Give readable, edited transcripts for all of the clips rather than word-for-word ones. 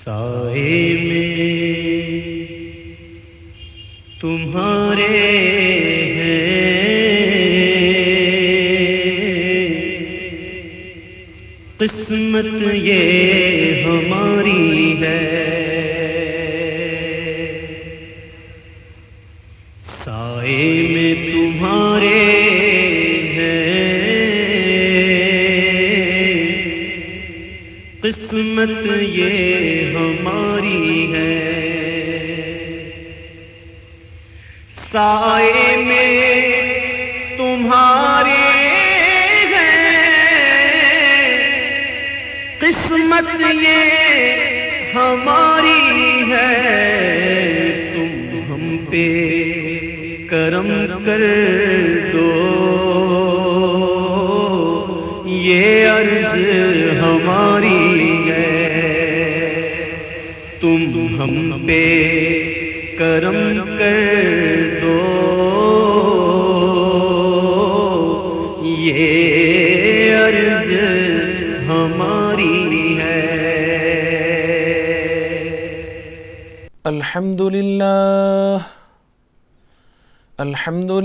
سائے میں تمہارے ہیں قسمت یہ ہماری ہے، سائے میں تمہارے قسمت یہ ہماری ہے، سائے میں تمہارے ہیں قسمت یہ ہماری ہے، تم ہم پہ کرم کر دو یہ عرض ہماری ہے، تم ہم پہ کرم کر دو یہ عرض ہماری ہے۔ الحمد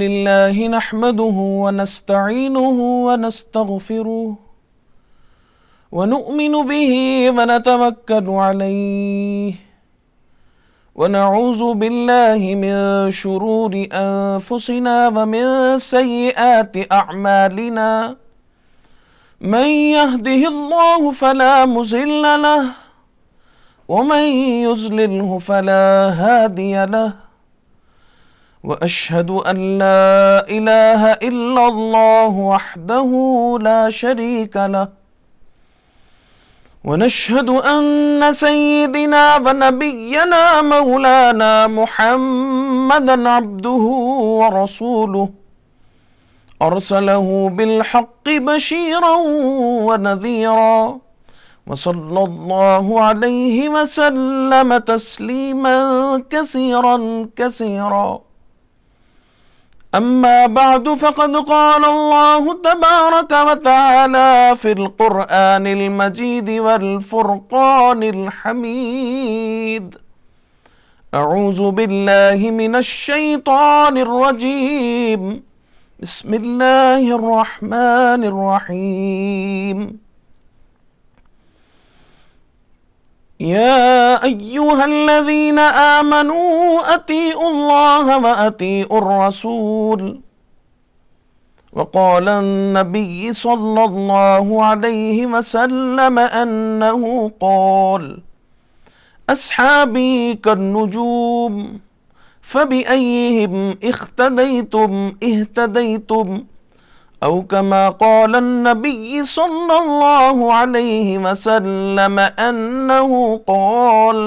لله نحمده ونستعينه ونستغفره ونؤمن به ونتوكل عليه ونعوذ بالله من شرور أنفسنا ومن سيئات أعمالنا، من يهده الله فلا مضل له ومن يضلله فلا هادي له، وأشهد أن لا إله إلا الله وحده لا شريك له، ونشهد أن سيدنا ونبينا مولانا محمدا عبده ورسوله أرسله بالحق بشيرا ونذيرا، وصلى الله عليه وسلم تسليما كثيرا كثيرا، أما بعد فقد قال الله تبارك وتعالى في القرآن المجيد والفرقان الحميد، أعوذ بالله من الشيطان الرجيم، بسم الله الرحمن الرحيم، يا أيها الذين آمنوا أطيعوا الله وأطيعوا الرسول، وقال النبي صلى الله عليه وسلم أنه قال أصحابي كالنجوم فبأيهم اقتديتم اهتديتم، أو كما قال النبي صلى الله عليه وسلم أنه قال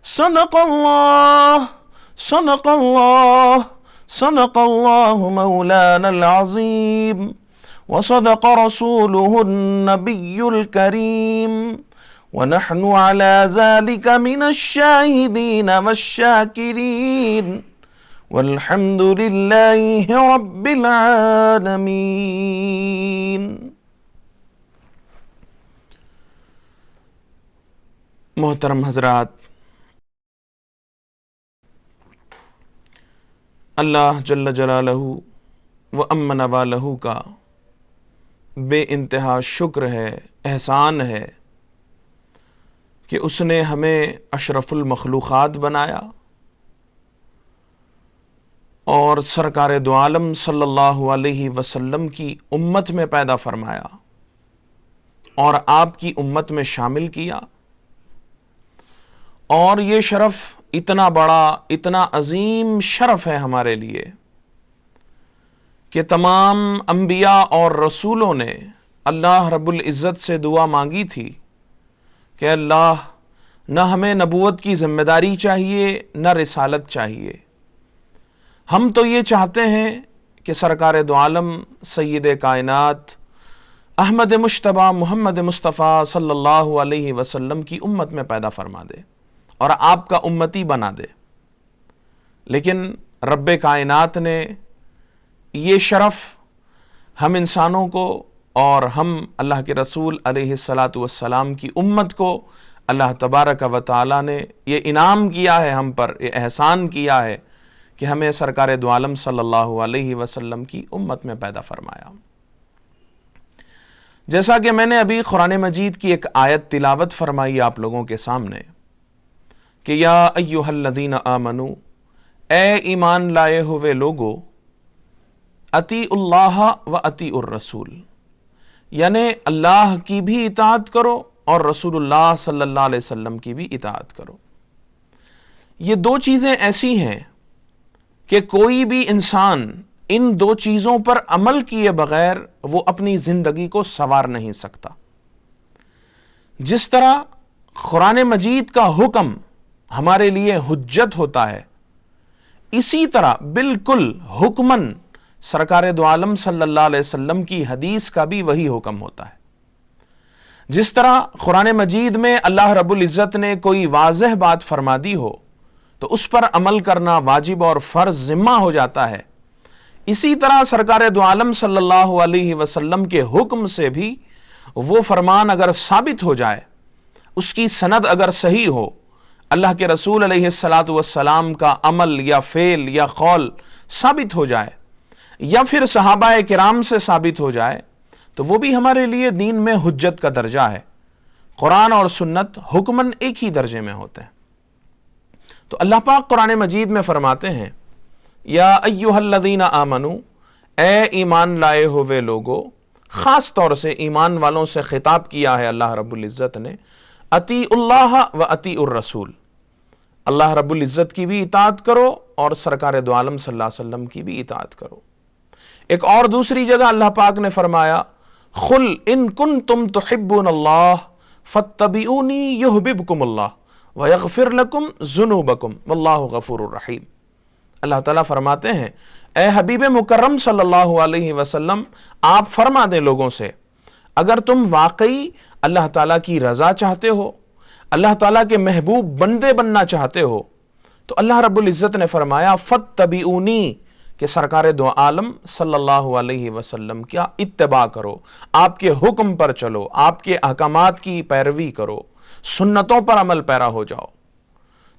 صدق الله صدق الله صدق الله مولانا العظيم، وصدق رسوله النبي الكريم، ونحن على ذلك من الشاهدين والشاكرين، والحمد للہ رب العالمین۔ محترم حضرات، اللہ جل جلالہ و عم نوالہ کا بے انتہا شکر ہے، احسان ہے کہ اس نے ہمیں اشرف المخلوقات بنایا اور سرکار دو عالم صلی اللہ علیہ وسلم کی امت میں پیدا فرمایا اور آپ کی امت میں شامل کیا، اور یہ شرف اتنا بڑا، اتنا عظیم شرف ہے ہمارے لیے کہ تمام انبیاء اور رسولوں نے اللہ رب العزت سے دعا مانگی تھی کہ اللہ نہ ہمیں نبوت کی ذمہ داری چاہیے نہ رسالت چاہیے، ہم تو یہ چاہتے ہیں کہ سرکار دو عالم سید کائنات احمد مجتبیٰ محمد مصطفیٰ صلی اللہ علیہ وسلم کی امت میں پیدا فرما دے اور آپ کا امتی بنا دے، لیکن رب کائنات نے یہ شرف ہم انسانوں کو اور ہم اللہ کے رسول علیہ الصلاۃ والسلام کی امت کو اللہ تبارک و تعالیٰ نے یہ انعام کیا ہے ہم پر، یہ احسان کیا ہے کہ ہمیں سرکار دو عالم صلی اللہ علیہ وسلم کی امت میں پیدا فرمایا۔ جیسا کہ میں نے ابھی قرآن مجید کی ایک آیت تلاوت فرمائی آپ لوگوں کے سامنے کہ یا ایھا الذین آمنو، اے ایمان لائے ہوئے لوگو، اطیعوا اللہ و اطیعوا الرسول، یعنی اللہ کی بھی اطاعت کرو اور رسول اللہ صلی اللہ علیہ وسلم کی بھی اطاعت کرو۔ یہ دو چیزیں ایسی ہیں کہ کوئی بھی انسان ان دو چیزوں پر عمل کیے بغیر وہ اپنی زندگی کو سنوار نہیں سکتا۔ جس طرح قرآن مجید کا حکم ہمارے لیے حجت ہوتا ہے، اسی طرح بالکل حکمن سرکار دو عالم صلی اللہ علیہ وسلم کی حدیث کا بھی وہی حکم ہوتا ہے۔ جس طرح قرآن مجید میں اللہ رب العزت نے کوئی واضح بات فرما دی ہو تو اس پر عمل کرنا واجب اور فرض ذمہ ہو جاتا ہے، اسی طرح سرکار دو عالم صلی اللہ علیہ وسلم کے حکم سے بھی وہ فرمان اگر ثابت ہو جائے، اس کی سند اگر صحیح ہو، اللہ کے رسول علیہ السلام کا عمل یا فعل یا قول ثابت ہو جائے یا پھر صحابہ کرام سے ثابت ہو جائے، تو وہ بھی ہمارے لیے دین میں حجت کا درجہ ہے۔ قرآن اور سنت حکماً ایک ہی درجے میں ہوتے ہیں۔ تو اللہ پاک قرآن مجید میں فرماتے ہیں یا ایھا الذین آمنو، اے ایمان لائے ہوئے لوگو، خاص طور سے ایمان والوں سے خطاب کیا ہے اللہ رب العزت نے، اطیعوا اللہ و اطیعوا الرسول، اللہ رب العزت کی بھی اطاعت کرو اور سرکار دو عالم صلی اللہ علیہ وسلم کی بھی اطاعت کرو۔ ایک اور دوسری جگہ اللہ پاک نے فرمایا قل ان کنتم تحبون اللہ فاتبعونی یحببکم اللہ ویغفر لکم ذنوبکم واللہ غفور الرحیم۔ اللہ تعالیٰ فرماتے ہیں اے حبیب مکرم صلی اللہ علیہ وسلم، آپ فرما دیں لوگوں سے اگر تم واقعی اللہ تعالیٰ کی رضا چاہتے ہو، اللہ تعالیٰ کے محبوب بندے بننا چاہتے ہو، تو اللہ رب العزت نے فرمایا فاتبعونی، کہ سرکار دو عالم صلی اللہ علیہ وسلم کیا اتباع کرو، آپ کے حکم پر چلو، آپ کے احکامات کی پیروی کرو، سنتوں پر عمل پیرا ہو جاؤ۔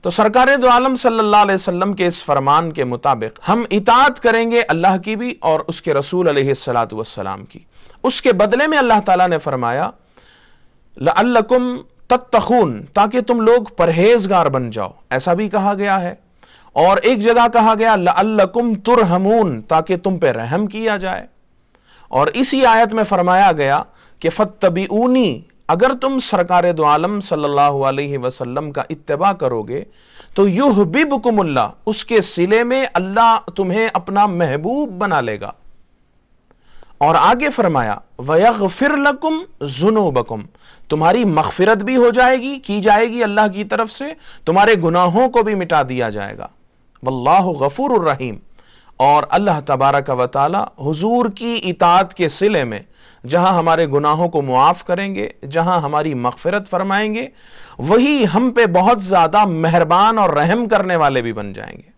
تو سرکار دو عالم صلی اللہ علیہ وسلم کے اس فرمان کے مطابق ہم اطاعت کریں گے اللہ کی بھی اور اس کے رسول علیہ السلام کی۔ اس کے بدلے میں اللہ تعالیٰ نے فرمایا لعلکم تتقون، تاکہ تم لوگ پرہیزگار بن جاؤ، ایسا بھی کہا گیا ہے۔ اور ایک جگہ کہا گیا لعلکم ترحمون، تاکہ تم پہ رحم کیا جائے۔ اور اسی آیت میں فرمایا گیا کہ فاتبعونی، اگر تم سرکار دو عالم صلی اللہ علیہ وسلم کا اتباع کرو گے تو یحببکم اللہ، اس کے صلے میں اللہ تمہیں اپنا محبوب بنا لے گا۔ اور آگے فرمایا وَيَغْفِرْ لَكُمْ ذُنُوبَكُمْ، تمہاری مغفرت بھی ہو جائے گی، کی جائے گی اللہ کی طرف سے، تمہارے گناہوں کو بھی مٹا دیا جائے گا۔ واللہ غفور الرحیم، اور اللہ تبارک و تعالی حضور کی اطاعت کے صلے میں جہاں ہمارے گناہوں کو معاف کریں گے، جہاں ہماری مغفرت فرمائیں گے، وہی ہم پہ بہت زیادہ مہربان اور رحم کرنے والے بھی بن جائیں گے۔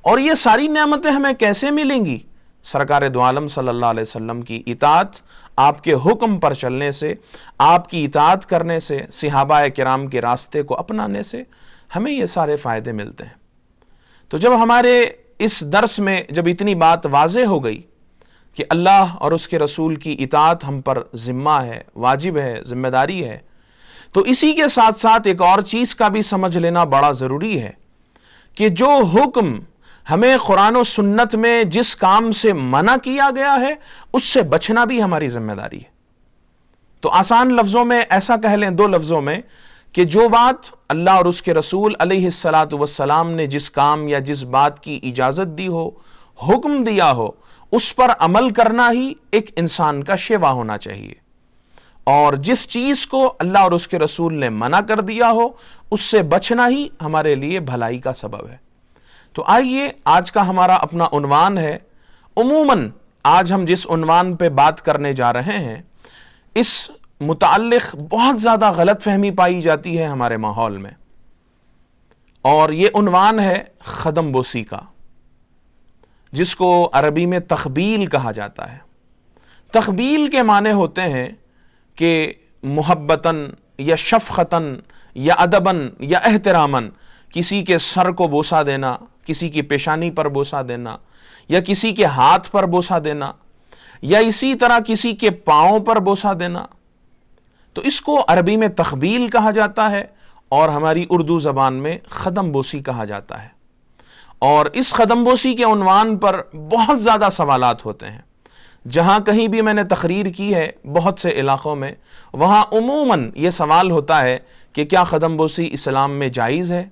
اور یہ ساری نعمتیں ہمیں کیسے ملیں گی؟ سرکار دو عالم صلی اللہ علیہ وسلم کی اطاعت، آپ کے حکم پر چلنے سے، آپ کی اطاعت کرنے سے، صحابہ کرام کے راستے کو اپنانے سے ہمیں یہ سارے فائدے ملتے ہیں۔ تو جب ہمارے اس درس میں جب اتنی بات واضح ہو گئی کہ اللہ اور اس کے رسول کی اطاعت ہم پر ذمہ ہے، واجب ہے، ذمہ داری ہے، تو اسی کے ساتھ ساتھ ایک اور چیز کا بھی سمجھ لینا بڑا ضروری ہے کہ جو حکم ہمیں قرآن و سنت میں جس کام سے منع کیا گیا ہے اس سے بچنا بھی ہماری ذمہ داری ہے۔ تو آسان لفظوں میں ایسا کہہ لیں، دو لفظوں میں، کہ جو بات اللہ اور اس کے رسول علیہ السلام نے جس کام یا جس بات کی اجازت دی ہو، حکم دیا ہو، اس پر عمل کرنا ہی ایک انسان کا شیوا ہونا چاہیے، اور جس چیز کو اللہ اور اس کے رسول نے منع کر دیا ہو اس سے بچنا ہی ہمارے لیے بھلائی کا سبب ہے۔ تو آئیے، آج کا ہمارا اپنا عنوان ہے، عموماً آج ہم جس عنوان پہ بات کرنے جا رہے ہیں اس متعلق بہت زیادہ غلط فہمی پائی جاتی ہے ہمارے ماحول میں، اور یہ عنوان ہے خدم بوسی کا، جس کو عربی میں تخبیل کہا جاتا ہے۔ تخبیل کے معنی ہوتے ہیں کہ محبتاً یا شفقتاً یا ادباً یا احتراماً کسی کے سر کو بوسہ دینا، کسی کی پیشانی پر بوسہ دینا، یا کسی کے ہاتھ پر بوسہ دینا، یا اسی طرح کسی کے پاؤں پر بوسہ دینا، تو اس کو عربی میں تقبیل کہا جاتا ہے اور ہماری اردو زبان میں قدم بوسی کہا جاتا ہے۔ اور اس قدم بوسی کے عنوان پر بہت زیادہ سوالات ہوتے ہیں۔ جہاں کہیں بھی میں نے تقریر کی ہے بہت سے علاقوں میں، وہاں عموماً یہ سوال ہوتا ہے کہ کیا قدم بوسی اسلام میں جائز ہے؟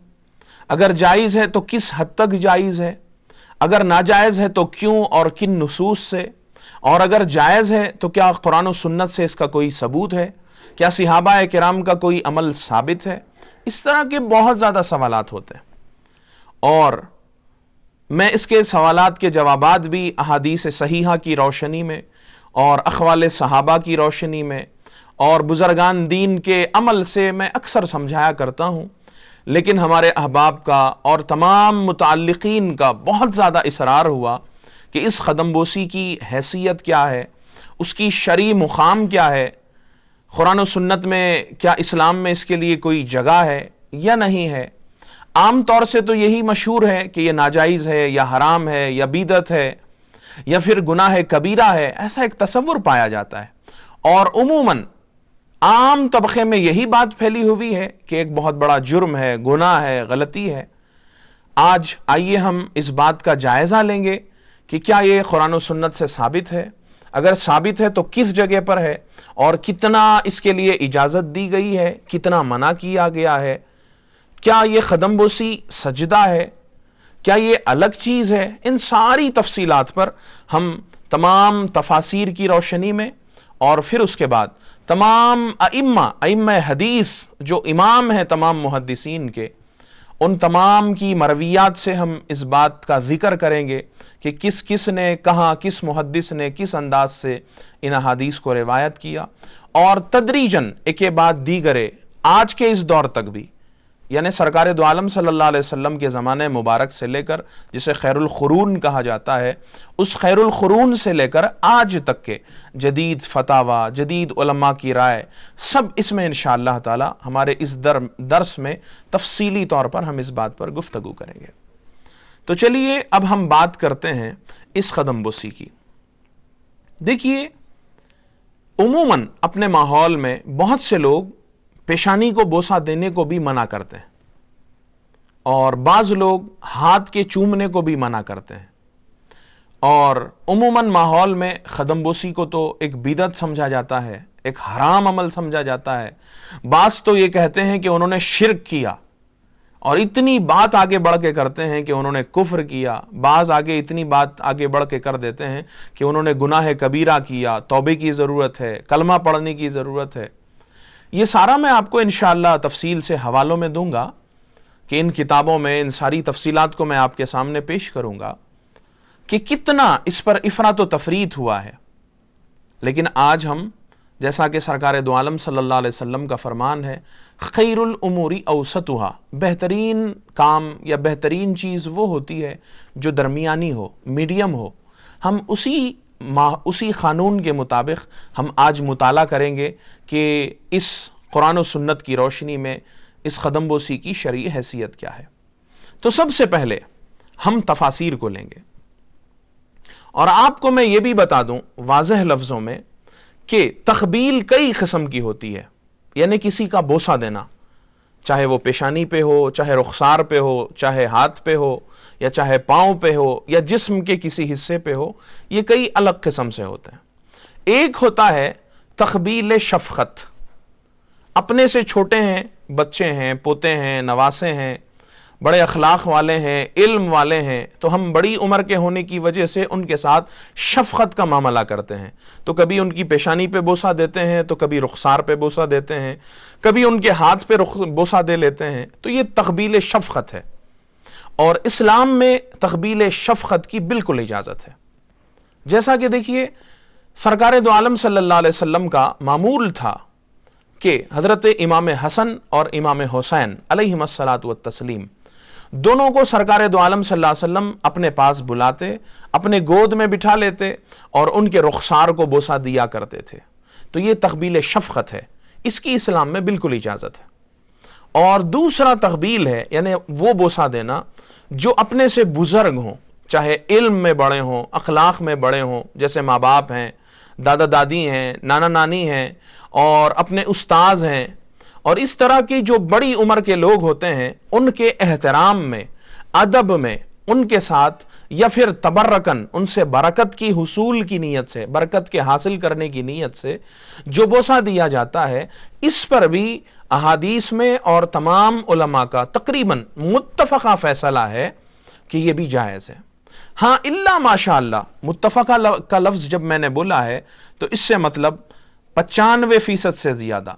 اگر جائز ہے تو کس حد تک جائز ہے؟ اگر ناجائز ہے تو کیوں اور کن نصوص سے؟ اور اگر جائز ہے تو کیا قرآن و سنت سے اس کا کوئی ثبوت ہے؟ کیا صحابہ کرام کا کوئی عمل ثابت ہے؟ اس طرح کے بہت زیادہ سوالات ہوتے ہیں، اور میں اس کے سوالات کے جوابات بھی احادیث صحیحہ کی روشنی میں اور اقوال صحابہ کی روشنی میں اور بزرگان دین کے عمل سے میں اکثر سمجھایا کرتا ہوں، لیکن ہمارے احباب کا اور تمام متعلقین کا بہت زیادہ اصرار ہوا کہ اس قدم بوسی کی حیثیت کیا ہے، اس کی شرعی مقام کیا ہے، قرآن و سنت میں کیا اسلام میں اس کے لیے کوئی جگہ ہے یا نہیں ہے۔ عام طور سے تو یہی مشہور ہے کہ یہ ناجائز ہے یا حرام ہے یا بدعت ہے یا پھر گناہ کبیرہ ہے، ایسا ایک تصور پایا جاتا ہے، اور عموماً عام طبقے میں یہی بات پھیلی ہوئی ہے کہ ایک بہت بڑا جرم ہے، گناہ ہے، غلطی ہے۔ آج آئیے ہم اس بات کا جائزہ لیں گے کہ کیا یہ قرآن و سنت سے ثابت ہے؟ اگر ثابت ہے تو کس جگہ پر ہے، اور کتنا اس کے لیے اجازت دی گئی ہے، کتنا منع کیا گیا ہے؟ کیا یہ قدم بوسی سجدہ ہے؟ کیا یہ الگ چیز ہے؟ ان ساری تفصیلات پر ہم تمام تفاسیر کی روشنی میں، اور پھر اس کے بعد تمام ائمہ حدیث جو امام ہیں تمام محدثین کے، ان تمام کی مرویات سے ہم اس بات کا ذکر کریں گے کہ کس کس نے کہاں، کس محدث نے کس انداز سے ان احادیث کو روایت کیا، اور تدریجاً ایک کے بعد دیگرے آج کے اس دور تک بھی، یعنی سرکار دو عالم صلی اللہ علیہ وسلم کے زمانے مبارک سے لے کر جسے خیر القرون کہا جاتا ہے، اس خیر القرون سے لے کر آج تک کے جدید فتاوی، جدید علماء کی رائے، سب اس میں انشاءاللہ تعالی ہمارے اس درس میں تفصیلی طور پر ہم اس بات پر گفتگو کریں گے۔ تو چلیے اب ہم بات کرتے ہیں اس قدم بوسی کی۔ دیکھیے، عموماً اپنے ماحول میں بہت سے لوگ پیشانی کو بوسہ دینے کو بھی منع کرتے ہیں، اور بعض لوگ ہاتھ کے چومنے کو بھی منع کرتے ہیں، اور عموماً ماحول میں قدم بوسی کو تو ایک بدعت سمجھا جاتا ہے، ایک حرام عمل سمجھا جاتا ہے۔ بعض تو یہ کہتے ہیں کہ انہوں نے شرک کیا، اور اتنی بات آگے بڑھ کے کرتے ہیں کہ انہوں نے کفر کیا۔ بعض آگے اتنی بات آگے بڑھ کے کر دیتے ہیں کہ انہوں نے گناہ کبیرہ کیا، توبے کی ضرورت ہے، کلمہ پڑھنے کی ضرورت ہے۔ یہ سارا میں آپ کو انشاءاللہ تفصیل سے حوالوں میں دوں گا کہ ان کتابوں میں ان ساری تفصیلات کو میں آپ کے سامنے پیش کروں گا کہ کتنا اس پر افراط و تفریط ہوا ہے۔ لیکن آج ہم، جیسا کہ سرکار دو عالم صلی اللہ علیہ وسلم کا فرمان ہے، خیر الامور اوسطها، بہترین کام یا بہترین چیز وہ ہوتی ہے جو درمیانی ہو، میڈیم ہو۔ ہم اسی قانون کے مطابق ہم آج مطالعہ کریں گے کہ اس قرآن و سنت کی روشنی میں اس قدم بوسی کی شرعی حیثیت کیا ہے۔ تو سب سے پہلے ہم تفاسیر کو لیں گے، اور آپ کو میں یہ بھی بتا دوں واضح لفظوں میں کہ تقبیل کئی قسم کی ہوتی ہے، یعنی کسی کا بوسہ دینا، چاہے وہ پیشانی پہ ہو، چاہے رخسار پہ ہو، چاہے ہاتھ پہ ہو، یا چاہے پاؤں پہ ہو، یا جسم کے کسی حصے پہ ہو، یہ کئی الگ قسم سے ہوتے ہیں۔ ایک ہوتا ہے تقبیل شفقت، اپنے سے چھوٹے ہیں، بچے ہیں، پوتے ہیں، نواسے ہیں، بڑے اخلاق والے ہیں، علم والے ہیں، تو ہم بڑی عمر کے ہونے کی وجہ سے ان کے ساتھ شفقت کا معاملہ کرتے ہیں، تو کبھی ان کی پیشانی پہ بوسہ دیتے ہیں، تو کبھی رخسار پہ بوسہ دیتے ہیں، کبھی ان کے ہاتھ پہ بوسہ دے لیتے ہیں، تو یہ تقبیل شفقت ہے، اور اسلام میں تقبیل شفقت کی بالکل اجازت ہے۔ جیسا کہ دیکھیے، سرکار دو عالم صلی اللہ علیہ وسلم کا معمول تھا کہ حضرت امام حسن اور امام حسین علیہم الصلاۃ والتسلیم دونوں کو سرکار دو عالم صلی اللہ علیہ وسلم اپنے پاس بلاتے، اپنے گود میں بٹھا لیتے اور ان کے رخسار کو بوسہ دیا کرتے تھے۔ تو یہ تقبیل شفقت ہے اس کی اسلام میں بالکل اجازت ہے۔ اور دوسرا تقبیل ہے، یعنی وہ بوسہ دینا جو اپنے سے بزرگ ہوں، چاہے علم میں بڑے ہوں، اخلاق میں بڑے ہوں، جیسے ماں باپ ہیں، دادا دادی ہیں، نانا نانی ہیں، اور اپنے استاذ ہیں، اور اس طرح کی جو بڑی عمر کے لوگ ہوتے ہیں، ان کے احترام میں، ادب میں، ان کے ساتھ، یا پھر تبرکن ان سے برکت کی حصول کی نیت سے، برکت کے حاصل کرنے کی نیت سے جو بوسہ دیا جاتا ہے، اس پر بھی احادیث میں اور تمام علماء کا تقریباً متفقہ فیصلہ ہے کہ یہ بھی جائز ہے۔ ہاں الا ماشاء اللہ، متفقہ کا لفظ جب میں نے بولا ہے تو اس سے مطلب 95% سے زیادہ،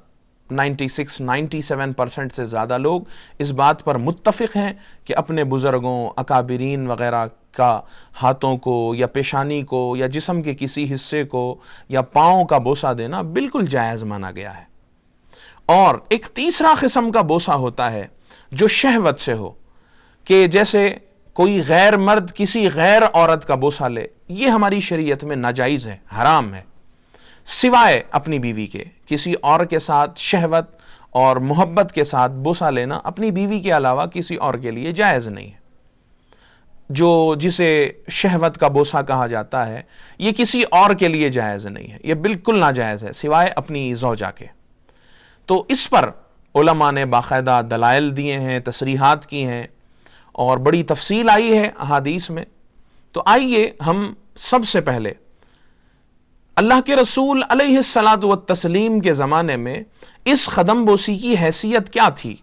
97% سے زیادہ لوگ اس بات پر متفق ہیں کہ اپنے بزرگوں، اکابرین وغیرہ کا ہاتھوں کو یا پیشانی کو یا جسم کے کسی حصے کو یا پاؤں کا بوسہ دینا بالکل جائز مانا گیا ہے۔ اور ایک تیسرا قسم کا بوسہ ہوتا ہے جو شہوت سے ہو، کہ جیسے کوئی غیر مرد کسی غیر عورت کا بوسہ لے، یہ ہماری شریعت میں ناجائز ہے، حرام ہے، سوائے اپنی بیوی کے۔ کسی اور کے ساتھ شہوت اور محبت کے ساتھ بوسہ لینا اپنی بیوی کے علاوہ کسی اور کے لیے جائز نہیں ہے۔ جو جسے شہوت کا بوسہ کہا جاتا ہے، یہ کسی اور کے لیے جائز نہیں ہے، یہ بالکل ناجائز ہے سوائے اپنی زوجہ کے۔ تو اس پر علماء نے باقاعدہ دلائل دیے ہیں، تصریحات کی ہیں، اور بڑی تفصیل آئی ہے احادیث میں۔ تو آئیے ہم سب سے پہلے اللہ کے رسول علیہ الصلاۃ والتسلیم کے زمانے میں اس قدم بوسی کی حیثیت کیا تھی،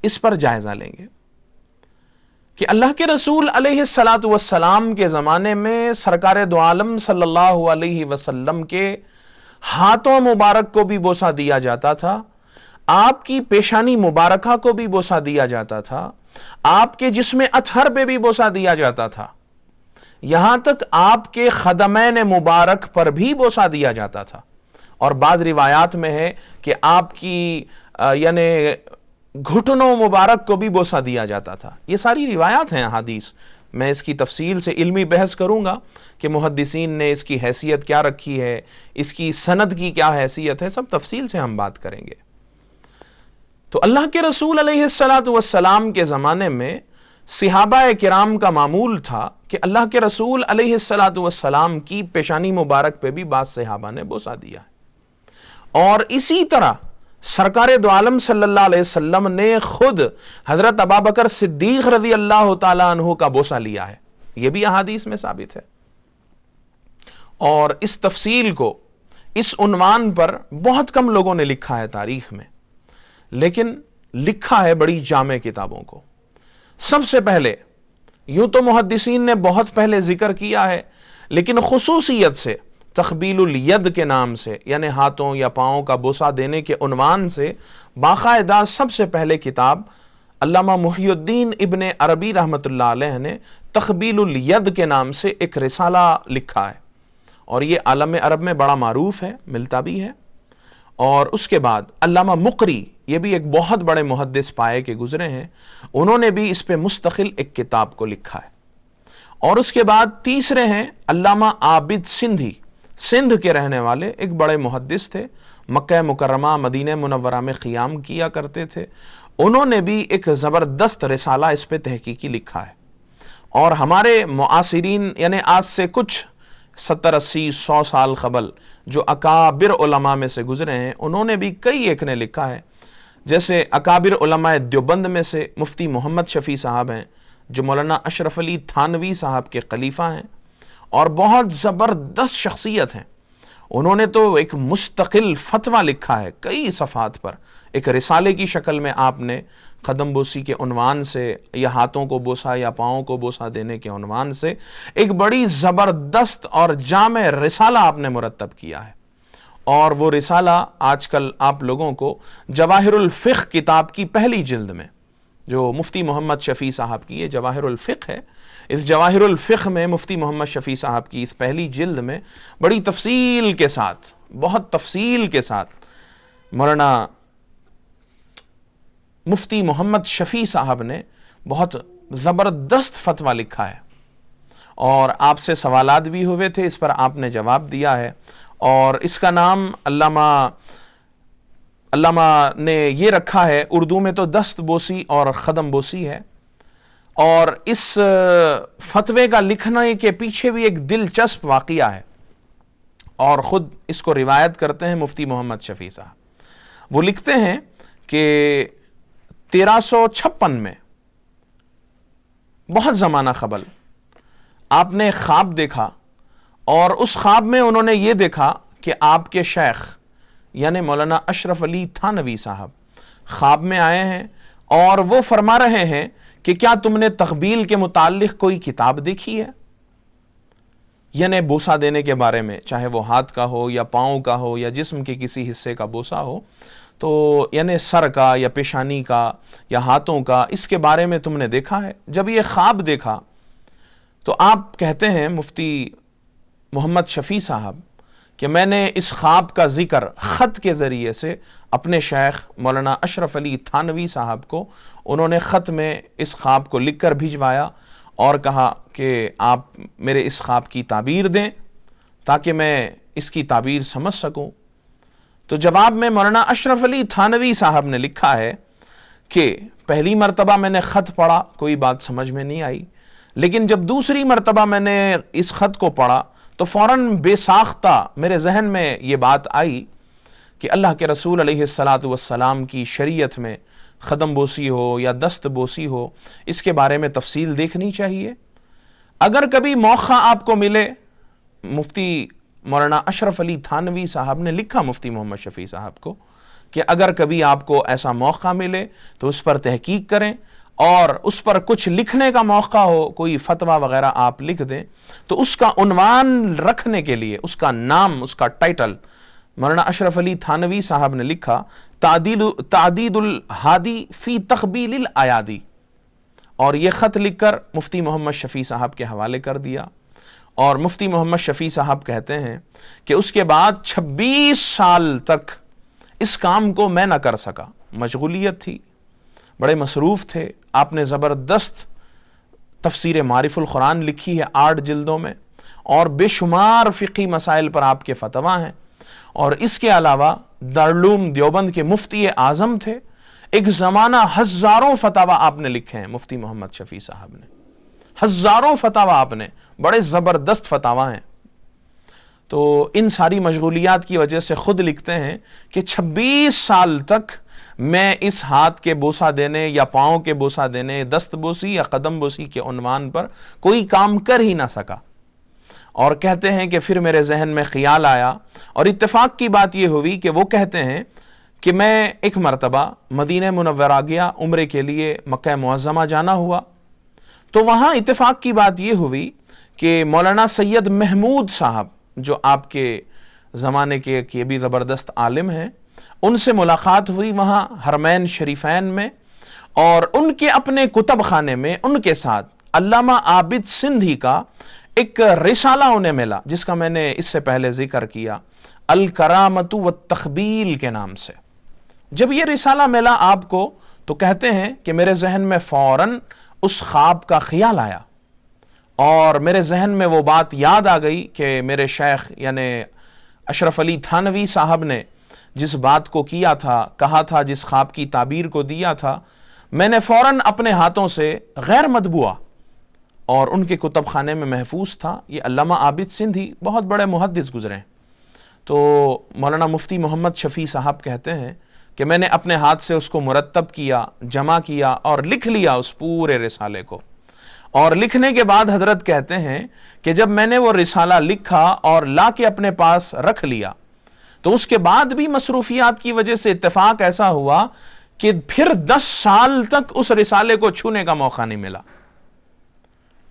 اس پر جائزہ لیں گے کہ اللہ کے رسول علیہ الصلاۃ والسلام کے زمانے میں سرکار دو عالم صلی اللہ علیہ وسلم کے ہاتھوں مبارک کو بھی بوسہ دیا جاتا تھا، آپ کی پیشانی مبارکہ کو بھی بوسہ دیا جاتا تھا، آپ کے جسم اطہر پہ بھی بوسہ دیا جاتا تھا، یہاں تک آپ کے خدمین مبارک پر بھی بوسہ دیا جاتا تھا۔ اور بعض روایات میں ہے کہ آپ کی یعنی گھٹنوں مبارک کو بھی بوسہ دیا جاتا تھا۔ یہ ساری روایات ہیں احادیث، میں اس کی تفصیل سے علمی بحث کروں گا کہ محدثین نے اس کی حیثیت کیا رکھی ہے، اس کی سند کی کیا حیثیت ہے، سب تفصیل سے ہم بات کریں گے۔ تو اللہ کے رسول علیہ الصلاۃ والسلام کے زمانے میں صحابہ کرام کا معمول تھا کہ اللہ کے رسول علیہ الصلاۃ والسلام کی پیشانی مبارک پہ بھی بعض صحابہ نے بوسہ دیا ہے، اور اسی طرح سرکار دو عالم صلی اللہ علیہ وسلم نے خود حضرت ابوبکر صدیق رضی اللہ تعالیٰ عنہ کا بوسہ لیا ہے، یہ بھی احادیث میں ثابت ہے۔ اور اس تفصیل کو اس عنوان پر بہت کم لوگوں نے لکھا ہے تاریخ میں، لیکن لکھا ہے بڑی جامع کتابوں کو۔ سب سے پہلے یوں تو محدثین نے بہت پہلے ذکر کیا ہے، لیکن خصوصیت سے تقبیل الید کے نام سے، یعنی ہاتھوں یا پاؤں کا بوسہ دینے کے عنوان سے باقاعدہ سب سے پہلے کتاب علامہ محی الدین ابن عربی رحمۃ اللہ علیہ نے تقبیل الید کے نام سے ایک رسالہ لکھا ہے، اور یہ عالم عرب میں بڑا معروف ہے، ملتا بھی ہے۔ اور اس کے بعد علامہ مقری، یہ بھی ایک بہت بڑے محدث پائے کے گزرے ہیں، انہوں نے بھی اس پہ مستقل ایک کتاب کو لکھا ہے۔ اور اس کے بعد تیسرے ہیں علامہ عابد سندھی، سندھ کے رہنے والے ایک بڑے محدث تھے، مکہ مکرمہ مدینہ منورہ میں قیام کیا کرتے تھے، انہوں نے بھی ایک زبردست رسالہ اس پہ تحقیقی لکھا ہے۔ اور ہمارے معاصرین یعنی آج سے کچھ 70 80 100 سال قبل جو اکابر علماء میں سے گزرے ہیں، انہوں نے بھی کئی ایک نے لکھا ہے، جیسے اکابر علماء دیوبند میں سے مفتی محمد شفیع صاحب ہیں، جو مولانا اشرف علی تھانوی صاحب کے خلیفہ ہیں اور بہت زبردست شخصیت ہیں۔ انہوں نے تو ایک مستقل فتویٰ لکھا ہے کئی صفحات پر، ایک رسالے کی شکل میں آپ نے قدم بوسی کے عنوان سے یا ہاتھوں کو بوسہ یا پاؤں کو بوسہ دینے کے عنوان سے ایک بڑی زبردست اور جامع رسالہ آپ نے مرتب کیا ہے۔ اور وہ رسالہ آج کل آپ لوگوں کو جواہر الفقہ کتاب کی پہلی جلد میں، جو مفتی محمد شفیع صاحب کی یہ جواہر الفقہ ہے، اس جواہر الفقہ میں مفتی محمد شفیع صاحب کی اس پہلی جلد میں بڑی تفصیل کے ساتھ، بہت تفصیل کے ساتھ مولانا مفتی محمد شفیع صاحب نے بہت زبردست فتویٰ لکھا ہے، اور آپ سے سوالات بھی ہوئے تھے، اس پر آپ نے جواب دیا ہے۔ اور اس کا نام علامہ علامہ نے یہ رکھا ہے، اردو میں تو دست بوسی اور قدم بوسی ہے، اور اس فتوے کا لکھنے کے پیچھے بھی ایک دلچسپ واقعہ ہے، اور خود اس کو روایت کرتے ہیں مفتی محمد شفیع صاحب۔ وہ لکھتے ہیں کہ 1356 میں بہت زمانہ قبل آپ نے خواب دیکھا، اور اس خواب میں انہوں نے یہ دیکھا کہ آپ کے شیخ یعنی مولانا اشرف علی تھانوی صاحب خواب میں آئے ہیں، اور وہ فرما رہے ہیں کہ کیا تم نے تقبیل کے متعلق کوئی کتاب دیکھی ہے؟ یعنی بوسہ دینے کے بارے میں، چاہے وہ ہاتھ کا ہو یا پاؤں کا ہو یا جسم کے کسی حصے کا بوسہ ہو، تو یعنی سر کا یا پیشانی کا یا ہاتھوں کا، اس کے بارے میں تم نے دیکھا ہے؟ جب یہ خواب دیکھا تو آپ کہتے ہیں مفتی محمد شفیع صاحب کہ میں نے اس خواب کا ذکر خط کے ذریعے سے اپنے شیخ مولانا اشرف علی تھانوی صاحب کو، انہوں نے خط میں اس خواب کو لکھ کر بھجوایا اور کہا کہ آپ میرے اس خواب کی تعبیر دیں تاکہ میں اس کی تعبیر سمجھ سکوں۔ تو جواب میں مولانا اشرف علی تھانوی صاحب نے لکھا ہے کہ پہلی مرتبہ میں نے خط پڑھا، کوئی بات سمجھ میں نہیں آئی، لیکن جب دوسری مرتبہ میں نے اس خط کو پڑھا تو فوراً بے ساختہ میرے ذہن میں یہ بات آئی کہ اللہ کے رسول علیہ السلام کی شریعت میں قدم بوسی ہو یا دست بوسی ہو، اس کے بارے میں تفصیل دیکھنی چاہیے۔ اگر کبھی موقع آپ کو ملے، مفتی مولانا اشرف علی تھانوی صاحب نے لکھا مفتی محمد شفیع صاحب کو کہ اگر کبھی آپ کو ایسا موقع ملے تو اس پر تحقیق کریں، اور اس پر کچھ لکھنے کا موقع ہو، کوئی فتویٰ وغیرہ آپ لکھ دیں، تو اس کا عنوان رکھنے کے لیے اس کا نام، اس کا ٹائٹل مولانا اشرف علی تھانوی صاحب نے لکھا تعدید الہادی فی تقبیل الایادی، اور یہ خط لکھ کر مفتی محمد شفیع صاحب کے حوالے کر دیا۔ اور مفتی محمد شفیع صاحب کہتے ہیں کہ اس کے بعد 26 سال تک اس کام کو میں نہ کر سکا، مشغولیت تھی، بڑے مصروف تھے۔ آپ نے زبردست تفسیر معارف القرآن لکھی ہے 8 جلدوں میں، اور بے شمار فقہی مسائل پر آپ کے فتویٰ ہیں، اور اس کے علاوہ دارالعلوم دیوبند کے مفتی اعظم تھے۔ ایک زمانہ ہزاروں فتاویٰ آپ نے لکھے ہیں مفتی محمد شفیع صاحب نے، ہزاروں فتاویٰ آپ نے، بڑے زبردست فتاویٰ ہیں۔ تو ان ساری مشغولیات کی وجہ سے خود لکھتے ہیں کہ 26 سال تک میں اس ہاتھ کے بوسہ دینے یا پاؤں کے بوسہ دینے، دست بوسی یا قدم بوسی کے عنوان پر کوئی کام کر ہی نہ سکا۔ اور کہتے ہیں کہ پھر میرے ذہن میں خیال آیا، اور اتفاق کی بات یہ ہوئی کہ وہ کہتے ہیں کہ میں ایک مرتبہ مدینہ منورہ گیا عمرے کے لیے، مکہ معظمہ جانا ہوا، تو وہاں اتفاق کی بات یہ ہوئی کہ مولانا سید محمود صاحب جو آپ کے زمانے کے یہ بھی زبردست عالم ہیں، ان سے ملاقات ہوئی وہاں حرمین شریفین میں، اور ان کے اپنے کتب خانے میں ان کے ساتھ علامہ عابد سندھی کا ایک رسالہ انہیں ملا، جس کا میں نے اس سے پہلے ذکر کیا، الکرامت والتقبیل کے نام سے۔ جب یہ رسالہ ملا آپ کو تو کہتے ہیں کہ میرے ذہن میں فوراً اس خواب کا خیال آیا، اور میرے ذہن میں وہ بات یاد آ گئی کہ میرے شیخ یعنی اشرف علی تھانوی صاحب نے جس بات کو کیا تھا، کہا تھا، جس خواب کی تعبیر کو دیا تھا، میں نے فوراً اپنے ہاتھوں سے غیر مطبوعہ، اور ان کے کتب خانے میں محفوظ تھا، یہ علامہ عابد سندھی بہت بڑے محدث گزرے ہیں۔ تو مولانا مفتی محمد شفیع صاحب کہتے ہیں کہ میں نے اپنے ہاتھ سے اس کو مرتب کیا، جمع کیا اور لکھ لیا اس پورے رسالے کو، اور لکھنے کے بعد حضرت کہتے ہیں کہ جب میں نے وہ رسالہ لکھا اور لا کے اپنے پاس رکھ لیا تو اس کے بعد بھی مصروفیات کی وجہ سے اتفاق ایسا ہوا کہ پھر 10 سال تک اس رسالے کو چھونے کا موقع نہیں ملا،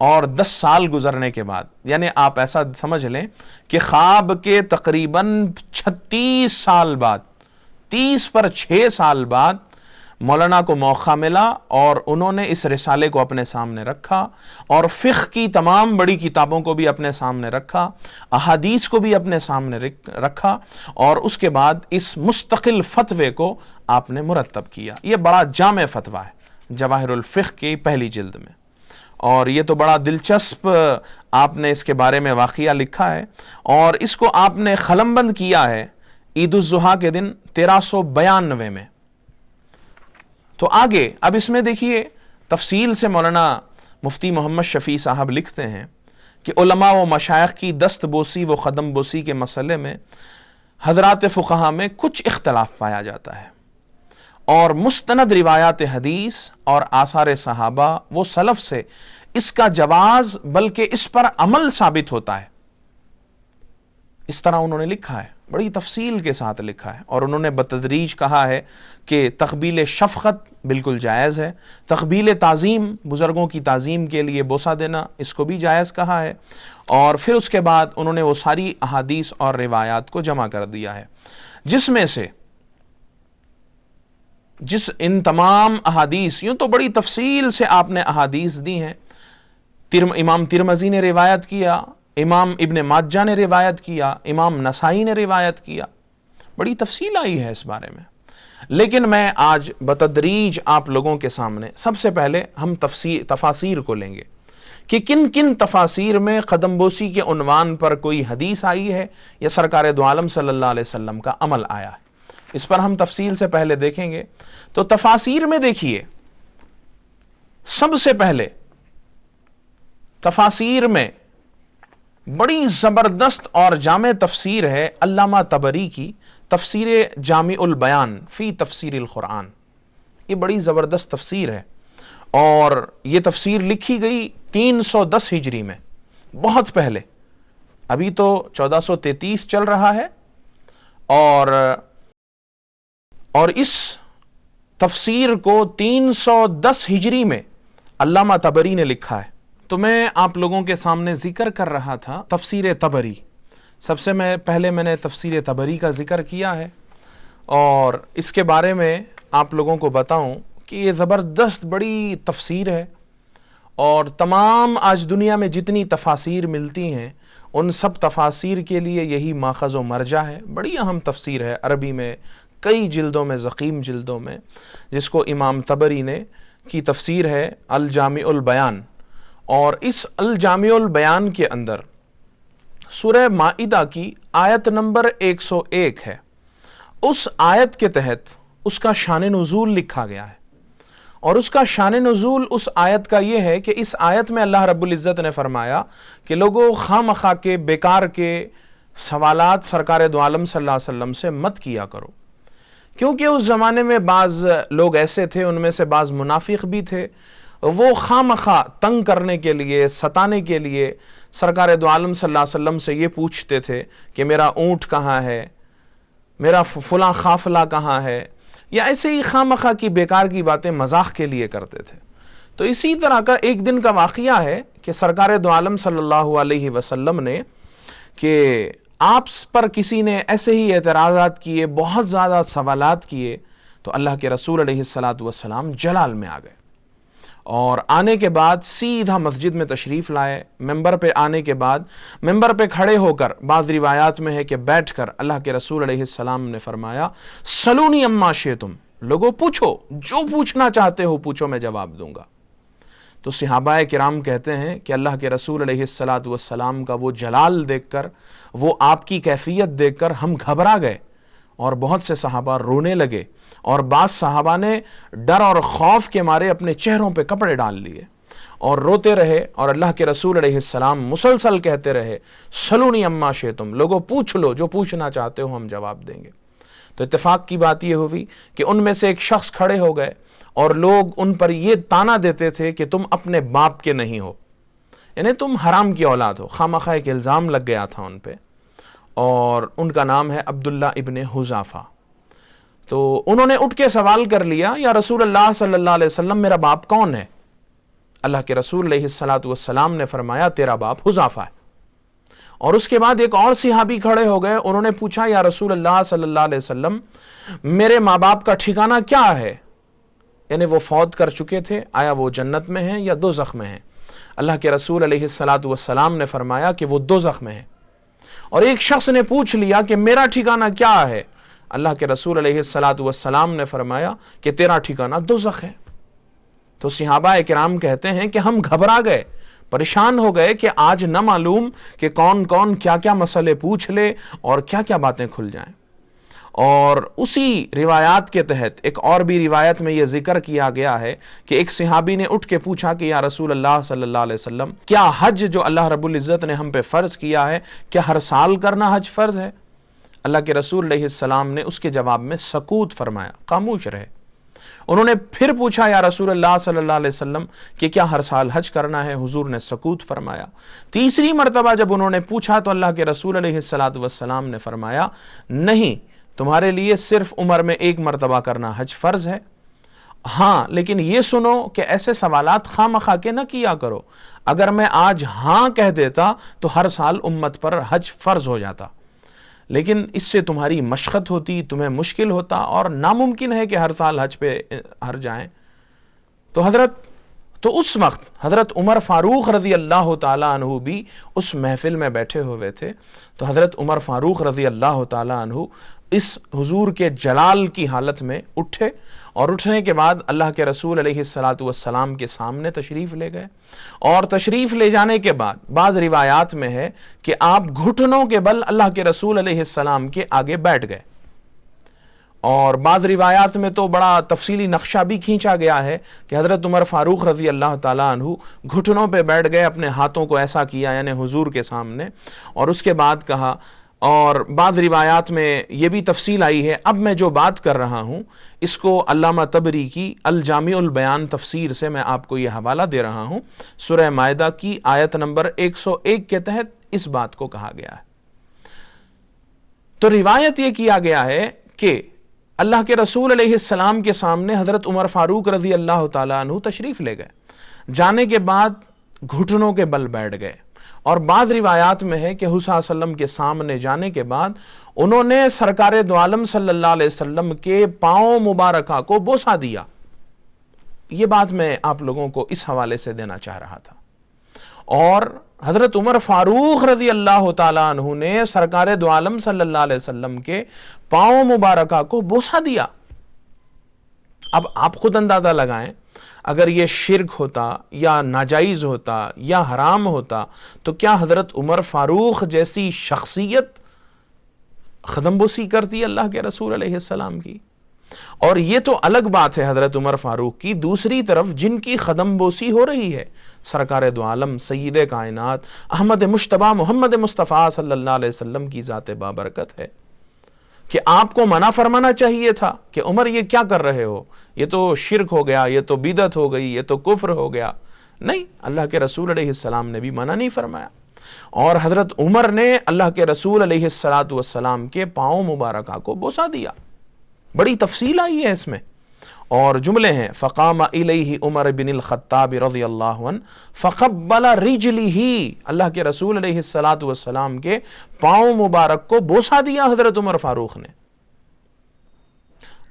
اور 10 سال گزرنے کے بعد، یعنی آپ ایسا سمجھ لیں کہ خواب کے تقریباً 36 سال بعد، 30 پر 6 سال بعد مولانا کو موقع ملا، اور انہوں نے اس رسالے کو اپنے سامنے رکھا، اور فقہ کی تمام بڑی کتابوں کو بھی اپنے سامنے رکھا، احادیث کو بھی اپنے سامنے رکھا، اور اس کے بعد اس مستقل فتوے کو آپ نے مرتب کیا۔ یہ بڑا جامع فتویٰ ہے جواہر الفقہ کی پہلی جلد میں، اور یہ تو بڑا دلچسپ آپ نے اس کے بارے میں واقعہ لکھا ہے، اور اس کو آپ نے قلم بند کیا ہے عید الضحیٰ کے دن 1392 میں۔ تو آگے اب اس میں دیکھیے تفصیل سے مولانا مفتی محمد شفیع صاحب لکھتے ہیں کہ علماء و مشائخ کی دست بوسی و قدم بوسی کے مسئلے میں حضرات فقہا میں کچھ اختلاف پایا جاتا ہے، اور مستند روایات حدیث اور آثار صحابہ و سلف سے اس کا جواز بلکہ اس پر عمل ثابت ہوتا ہے۔ اس طرح انہوں نے لکھا ہے، بڑی تفصیل کے ساتھ لکھا ہے، اور انہوں نے بتدریج کہا ہے کہ تقبیل شفقت بالکل جائز ہے، تقبیل تعظیم بزرگوں کی تعظیم کے لیے بوسہ دینا اس کو بھی جائز کہا ہے، اور پھر اس کے بعد انہوں نے وہ ساری احادیث اور روایات کو جمع کر دیا ہے، جس میں سے ان تمام احادیث، یوں تو بڑی تفصیل سے آپ نے احادیث دی ہیں، امام ترمذی نے روایت کیا، امام ابن ماجہ نے روایت کیا، امام نسائی نے روایت کیا، بڑی تفصیل آئی ہے اس بارے میں، لیکن میں آج بتدریج آپ لوگوں کے سامنے سب سے پہلے ہم تفاسیر کو لیں گے کہ کن کن تفاسیر میں قدم بوسی کے عنوان پر کوئی حدیث آئی ہے یا سرکار دو عالم صلی اللہ علیہ وسلم کا عمل آیا ہے، اس پر ہم تفصیل سے پہلے دیکھیں گے۔ تو تفاسیر میں دیکھیے، سب سے پہلے تفاسیر میں بڑی زبردست اور جامع تفسیر ہے علامہ طبری کی تفسیر جامع البیان فی تفسیر القرآن۔ یہ بڑی زبردست تفسیر ہے، اور یہ تفسیر لکھی گئی 310 ہجری میں، بہت پہلے، ابھی تو 1433 چل رہا ہے، اور اس تفسیر کو 310 ہجری میں علامہ طبری نے لکھا ہے۔ تو میں آپ لوگوں کے سامنے ذکر کر رہا تھا تفسیر طبری، سب سے پہلے میں نے تفسیر طبری کا ذکر کیا ہے، اور اس کے بارے میں آپ لوگوں کو بتاؤں کہ یہ زبردست بڑی تفسیر ہے، اور تمام آج دنیا میں جتنی تفاسیر ملتی ہیں ان سب تفاسیر کے لیے یہی ماخذ و مرجع ہے، بڑی اہم تفسیر ہے، عربی میں کئی جلدوں میں، ضخیم جلدوں میں، جس کو امام طبری نے کی تفسیر ہے الجامع البیان۔ اور اس الجامع البیان کے اندر سورہ مائدہ کی آیت نمبر 101 ہے، اس آیت کے تحت اس کا شان نزول لکھا گیا ہے، اور اس کا شان نزول اس آیت کا یہ ہے کہ اس آیت میں اللہ رب العزت نے فرمایا کہ لوگوں خواہ مخواہ کے بیکار کے سوالات سرکار دو عالم صلی اللہ علیہ وسلم سے مت کیا کرو، کیونکہ اس زمانے میں بعض لوگ ایسے تھے، ان میں سے بعض منافق بھی تھے، وہ خواہ مخواہ تنگ کرنے کے لیے، ستانے کے لیے سرکار دو عالم صلی اللہ علیہ وسلم سے یہ پوچھتے تھے کہ میرا اونٹ کہاں ہے، میرا فلاں قافلہ کہاں ہے، یا ایسے ہی خواہ مخواہ کی بیکار کی باتیں مزاح کے لیے کرتے تھے۔ تو اسی طرح کا ایک دن کا واقعہ ہے کہ سرکار دو عالم صلی اللہ علیہ وسلم نے کہ آپ پر کسی نے ایسے ہی اعتراضات کیے، بہت زیادہ سوالات کیے، تو اللہ کے رسول علیہ السلام جلال میں آ گئے، اور آنے کے بعد سیدھا مسجد میں تشریف لائے، ممبر پہ آنے کے بعد ممبر پہ کھڑے ہو کر، بعض روایات میں ہے کہ بیٹھ کر، اللہ کے رسول علیہ السلام نے فرمایا سلونی اما شئتم، لوگوں پوچھو، جو پوچھنا چاہتے ہو پوچھو، میں جواب دوں گا۔ تو صحابہ کرام کہتے ہیں کہ اللہ کے رسول علیہ السلام کا وہ جلال دیکھ کر، وہ آپ کی کیفیت دیکھ کر ہم گھبرا گئے، اور بہت سے صحابہ رونے لگے، اور بعض صحابہ نے ڈر اور خوف کے مارے اپنے چہروں پہ کپڑے ڈال لیے اور روتے رہے، اور اللہ کے رسول علیہ السلام مسلسل کہتے رہے سلونی اما شئتم، لوگوں پوچھ لو، جو پوچھنا چاہتے ہو ہم جواب دیں گے۔ تو اتفاق کی بات یہ ہوئی کہ ان میں سے ایک شخص کھڑے ہو گئے، اور لوگ ان پر یہ تانا دیتے تھے کہ تم اپنے باپ کے نہیں ہو، یعنی تم حرام کی اولاد ہو، خواہ مخواہ ایک الزام لگ گیا تھا ان پہ، اور ان کا نام ہے عبداللہ ابن حذافہ۔ تو انہوں نے اٹھ کے سوال کر لیا، یا رسول اللہ صلی اللہ علیہ وسلم میرا باپ کون ہے؟ اللہ کے رسول علیہ السلام نے فرمایا تیرا باپ حذافہ ہے۔ اور اس کے بعد ایک اور صحابی کھڑے ہو گئے، انہوں نے پوچھا یا رسول اللہ صلی اللہ علیہ وسلم میرے ماں باپ کا ٹھکانہ کیا ہے؟ یعنی وہ فوت کر چکے تھے، آیا وہ جنت میں ہیں یا دوزخ میں ہیں؟ اللہ کے رسول علیہ السلام نے فرمایا کہ وہ دوزخ میں ہیں۔ اور ایک شخص نے پوچھ لیا کہ میرا ٹھکانہ کیا ہے؟ اللہ کے رسول علیہ السلام نے فرمایا کہ تیرا ٹھکانہ دوزخ ہے۔ تو صحابہ کرام کہتے ہیں کہ ہم گھبرا گئے، پریشان ہو گئے کہ آج نہ معلوم کہ کون کون کیا کیا مسئلے پوچھ لے اور کیا کیا باتیں کھل جائیں۔ اور اسی روایات کے تحت ایک اور بھی روایت میں یہ ذکر کیا گیا ہے کہ ایک صحابی نے اٹھ کے پوچھا کہ یا رسول اللہ صلی اللہ علیہ وسلم، کیا حج جو اللہ رب العزت نے ہم پہ فرض کیا ہے، کیا ہر سال کرنا حج فرض ہے؟ اللہ کے رسول علیہ السلام نے اس کے جواب میں سکوت فرمایا، خاموش رہے۔ انہوں نے پھر پوچھا یا رسول اللہ صلی اللہ علیہ وسلم کہ کیا ہر سال حج کرنا ہے؟ حضور نے سکوت فرمایا۔ تیسری مرتبہ جب انہوں نے پوچھا تو اللہ کے رسول علیہ السلام نے فرمایا، نہیں، تمہارے لیے صرف عمر میں ایک مرتبہ کرنا حج فرض ہے، ہاں لیکن یہ سنو کہ ایسے سوالات خواہ مخواہ کے نہ کیا کرو، اگر میں آج ہاں کہہ دیتا تو ہر سال امت پر حج فرض ہو جاتا، لیکن اس سے تمہاری مشقت ہوتی، تمہیں مشکل ہوتا، اور ناممکن ہے کہ ہر سال حج پہ ہر جائیں۔ تو اس وقت حضرت عمر فاروق رضی اللہ تعالیٰ عنہ بھی اس محفل میں بیٹھے ہوئے تھے۔ تو حضرت عمر فاروق رضی اللہ تعالیٰ عنہ اس حضور کے جلال کی حالت میں اٹھے، اور اٹھنے کے بعد اللہ کے رسول علیہ السلام کے سامنے تشریف لے گئے، اور تشریف لے جانے کے بعد بعض روایات میں ہے کہ آپ گھٹنوں کے بل اللہ کے رسول علیہ السلام کے آگے بیٹھ گئے، اور بعض روایات میں تو بڑا تفصیلی نقشہ بھی کھینچا گیا ہے کہ حضرت عمر فاروق رضی اللہ تعالیٰ عنہ گھٹنوں پہ بیٹھ گئے، اپنے ہاتھوں کو ایسا کیا یعنی حضور کے سامنے، اور اس کے بعد کہا، اور بعض روایات میں یہ بھی تفصیل آئی ہے۔ اب میں جو بات کر رہا ہوں اس کو علامہ طبری کی الجامع البیان تفسیر سے میں آپ کو یہ حوالہ دے رہا ہوں، سورہ مائدہ کی آیت نمبر 101 کے تحت اس بات کو کہا گیا ہے۔ تو روایت یہ کیا گیا ہے کہ اللہ کے رسول علیہ السلام کے سامنے حضرت عمر فاروق رضی اللہ تعالیٰ عنہ تشریف لے گئے، جانے کے بعد گھٹنوں کے بل بیٹھ گئے، اور بعض روایات میں ہے کہ حضور صلی اللہ علیہ وسلم کے سامنے جانے کے بعد انہوں نے سرکار دو عالم صلی اللہ علیہ وسلم کے پاؤں مبارکہ کو بوسہ دیا۔ یہ بات میں آپ لوگوں کو اس حوالے سے دینا چاہ رہا تھا۔ اور حضرت عمر فاروق رضی اللہ تعالیٰ عنہ نے سرکار دو عالم صلی اللہ علیہ وسلم کے پاؤں مبارکہ کو بوسہ دیا۔ اب آپ خود اندازہ لگائیں، اگر یہ شرک ہوتا یا ناجائز ہوتا یا حرام ہوتا تو کیا حضرت عمر فاروق جیسی شخصیت قدم بوسی کرتی اللہ کے رسول علیہ السلام کی؟ اور یہ تو الگ بات ہے حضرت عمر فاروق کی، دوسری طرف جن کی قدم بوسی ہو رہی ہے سرکار دو عالم سید کائنات احمد مجتبی محمد مصطفیٰ صلی اللہ علیہ وسلم کی ذات بابرکت ہے، کہ آپ کو منع فرمانا چاہیے تھا کہ عمر یہ کیا کر رہے ہو، یہ تو شرک ہو گیا، یہ تو بدعت ہو گئی، یہ تو کفر ہو گیا۔ نہیں، اللہ کے رسول علیہ السلام نے بھی منع نہیں فرمایا، اور حضرت عمر نے اللہ کے رسول علیہ السلام کے پاؤں مبارکہ کو بوسہ دیا۔ بڑی تفصیل آئی ہے اس میں، اور جملے ہیں فقام الیہ عمر بن الخطاب رضی اللہ عنہ فقبل رجلہ، اللہ کے رسول علیہ السلام کے پاؤں مبارک کو بوسہ دیا حضرت عمر فاروق نے۔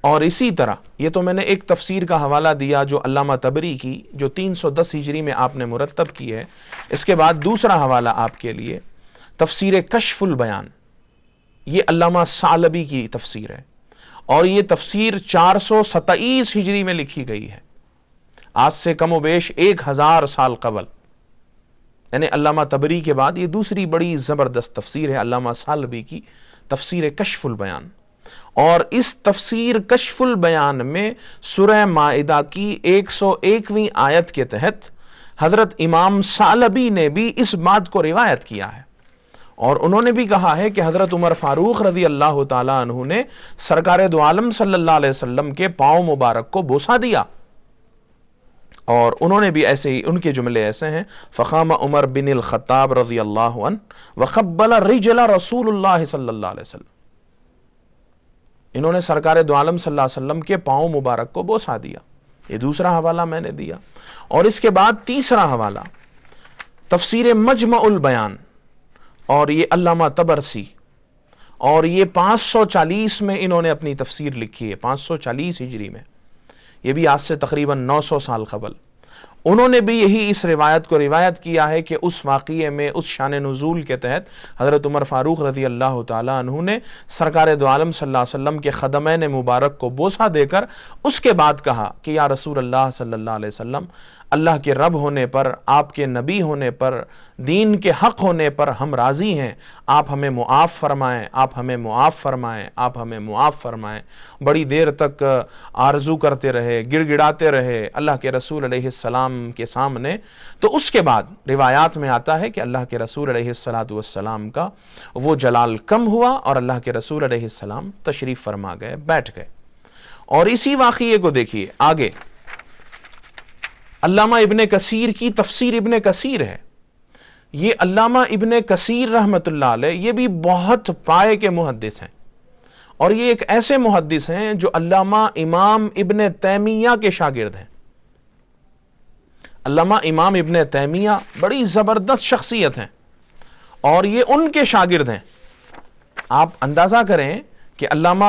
اور اسی طرح یہ تو میں نے ایک تفسیر کا حوالہ دیا جو علامہ طبری کی، جو 310 ہجری میں آپ نے مرتب کی ہے۔ اس کے بعد دوسرا حوالہ آپ کے لیے تفسیر کشف البیان، یہ علامہ ثعلبی کی تفسیر ہے، اور یہ تفسیر 427 ہجری میں لکھی گئی ہے، آج سے کم و بیش 1000 سال قبل، یعنی علامہ طبری کے بعد یہ دوسری بڑی زبردست تفسیر ہے علامہ ثعلبی کی تفسیر کشف البیان۔ اور اس تفسیر کشف البیان میں سورہ مائدہ کی 101ویں آیت کے تحت حضرت امام ثعلبی نے بھی اس بات کو روایت کیا ہے، اور انہوں نے بھی کہا ہے کہ حضرت عمر فاروق رضی اللہ تعالیٰ عنہ نے سرکار دو عالم صلی اللہ علیہ وسلم کے پاؤں مبارک کو بوسہ دیا، اور انہوں نے بھی ایسے ہی، ان کے جملے ایسے ہیں فقام عمر بن الخطاب رضی اللہ عنہ وقبل رجل رسول اللہ صلی اللہ علیہ وسلم، انہوں نے سرکار دو عالم صلی اللہ علیہ وسلم کے پاؤں مبارک کو بوسہ دیا۔ یہ دوسرا حوالہ میں نے دیا، اور اس کے بعد تیسرا حوالہ تفسیر مجمع البیان، اور یہ علامہ طبرسی، اور یہ 540 میں انہوں نے اپنی تفسیر لکھی ہے، 540 ہجری میں، یہ بھی آج سے تقریباً 900 سال قبل۔ انہوں نے بھی یہی اس روایت کو روایت کیا ہے کہ اس واقعے میں اس شان نزول کے تحت حضرت عمر فاروق رضی اللہ تعالیٰ عنہ نے سرکار دو عالم صلی اللہ علیہ وسلم کے خدمین مبارک کو بوسہ دے کر اس کے بعد کہا کہ یا رسول اللہ صلی اللہ علیہ وسلم، اللہ کے رب ہونے پر، آپ کے نبی ہونے پر، دین کے حق ہونے پر ہم راضی ہیں، آپ ہمیں معاف فرمائیں، آپ ہمیں معاف فرمائیں، آپ ہمیں معاف فرمائیں۔ بڑی دیر تک آرزو کرتے رہے، گڑ گڑاتے رہے اللہ کے رسول علیہ السلام کے سامنے۔ تو اس کے بعد روایات میں آتا ہے کہ اللہ کے رسول علیہ السلام کا وہ جلال کم ہوا اور اللہ کے رسول علیہ السلام تشریف فرما گئے، بیٹھ گئے۔ اور اسی واقعے کو دیکھیے آگے، علامہ ابن کثیر کی تفسیر ابن کثیر ہے۔ یہ علامہ ابن کثیر رحمت اللہ علیہ یہ بھی بہت پائے کے محدث ہیں، اور یہ ایک ایسے محدث ہیں جو علامہ امام ابن تیمیہ کے شاگرد ہیں۔ علامہ امام ابن تیمیہ بڑی زبردست شخصیت ہیں اور یہ ان کے شاگرد ہیں۔ آپ اندازہ کریں کہ علامہ